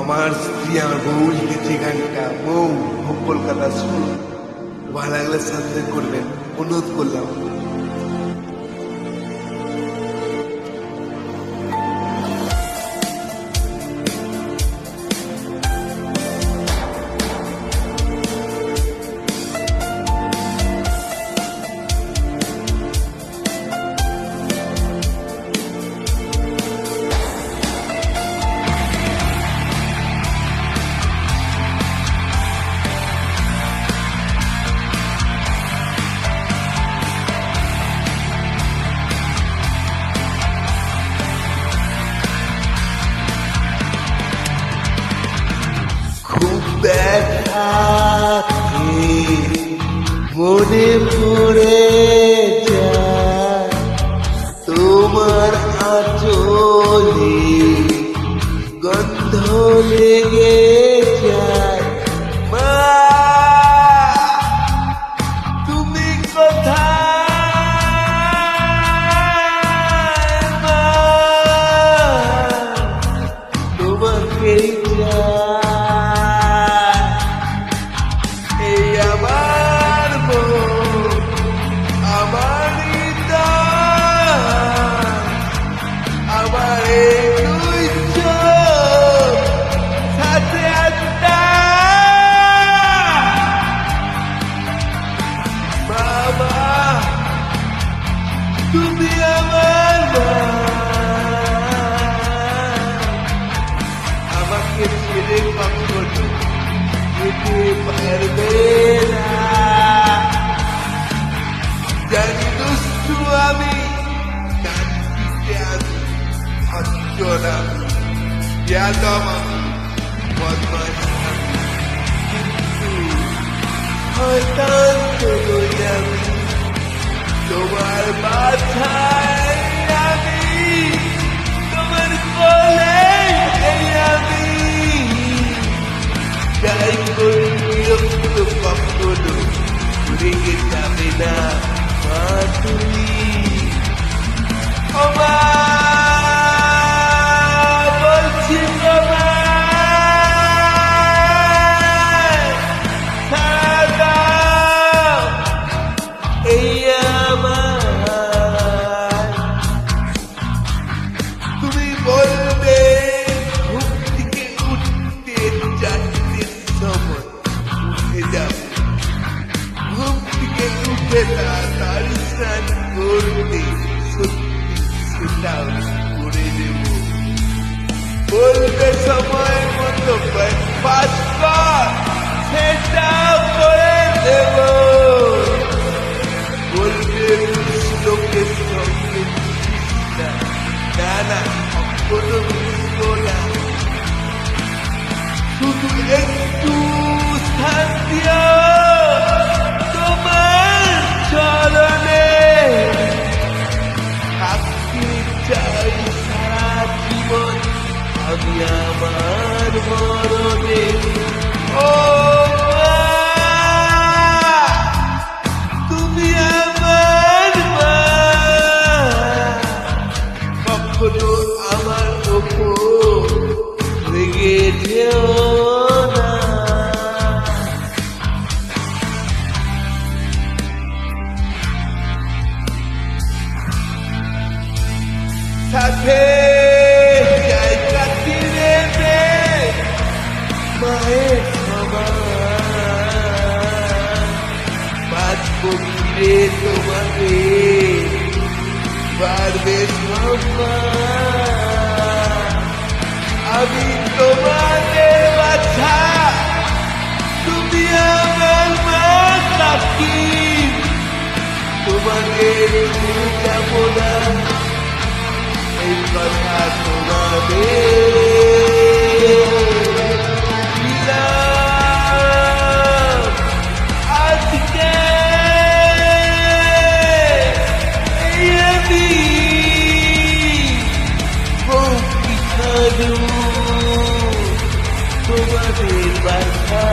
আমার স্ত্রী আমার বউ লিখেছে গানটা, বউ কলকাতা শুন, ভালো লাগলে সাবস্ক্রাইব করবেন, অনুরোধ করলাম। দেখাকে মনে পড়ে যায় তোমার আঁচলে গন্ধ লেগে যায়। মা তুমি কোথায়? মা তোমাকে তুমি আমার মা, আমাকে ছেড়ে কখনো যেতে পারবে না। জানি দুষ্টু আমি, কাঁদতে আমি অঞ্চনা যাদব আমি, বদমাস আমি, কিন্তু হয়তান্ত নই আমি। তোমার বাছায় আমি, তোমার কোলে আমি, যাই করি বিরক্ত কখনো রেগে যাবে না মা তুমি। ও মা বলছি তুমি বলবে ঘুম থেকে উঠতে চারটের সময় উঠে যাবে, ঘুম থেকে উঠে তাড়াতাড়ি স্নান করতে সত্যি সেটাও করে দেব। বলবে সময় মতো ব্রেকফাস্ট কর, সেটাও করে দেব। বলবে লোকের সঙ্গে না না কখনো বুঝবো না, শুধু একটু স্থান দিও তোমার চরণে। থাকতে চাই সারা জীবন আমি আমার মরণে। ও তুমি আমার মা, কখনো আমার ওপর রেগে যেও না। সাথে জায়গা তীরে মায়ের সমান বাঁচব ফিরে তোমাকে পারবে আমি তোমাদের বাছা, তুমি আমার মা কাকি, তোমাদের যাব না এই কথা তোমাদের আজকে তোমাদের বাছা।